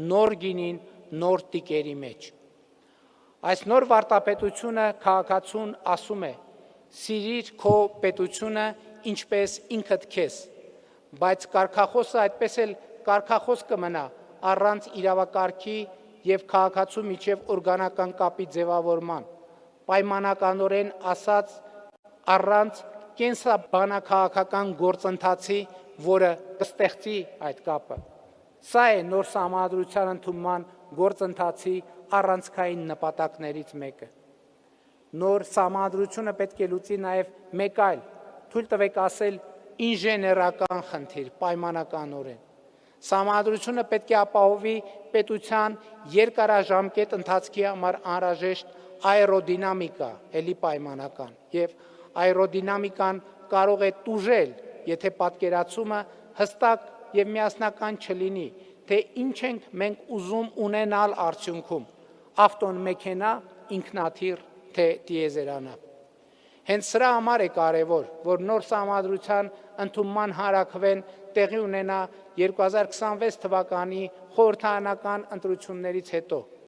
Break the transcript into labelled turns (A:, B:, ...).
A: նոր գինին, նոր տիկերի մեջ։ Այս նոր վարդապետությունը քաղաքացուն ասում է. սիրիր քո պետությունը ինչպես ինքդ քեզ, բայց կարգախոսը այդպես էլ կարգախոս կմնա առանց իրավակարգի եւ քաղաքացու միջև օրգանական կապի ձևավորման, պայմանականորեն ասած առանց կենսաբանաքաղաքական գործընթացի, որը կստեղծի այդ կապը։ Սա է նոր սահմանադրության ընդունման գործընթացի առանցքային նպատակներից մեկը։ Նոր սահմանադրությունը պետք է լուծի նաև մեկ այլ, թույլ տվեք ասել, ինժեներական խնդիր, պայմանականորեն։ Սահմանադրությունը պետք է ապահովի պետության երկարաժամկետ ընթացքի համար անհրաժեշտ աերոդինամիկա, էլի պայմանական, եւ աերոդինամիկան կարող է տուժել, եթե պատկերացումը հստակ եւ միասնական չլինի, թե ինչ ենք մենք ուզում ունենալ արդյունքում, ավտոմեքենա, ինքնաթիռ, թե տիեզերանավ։ Հենց սրա համար է կարևոր, որ նոր սահմանադրության ընդունման հարաքվեն տեղի ունենա 2026 թվականի խորհրդարանական ընտրություններից հետո։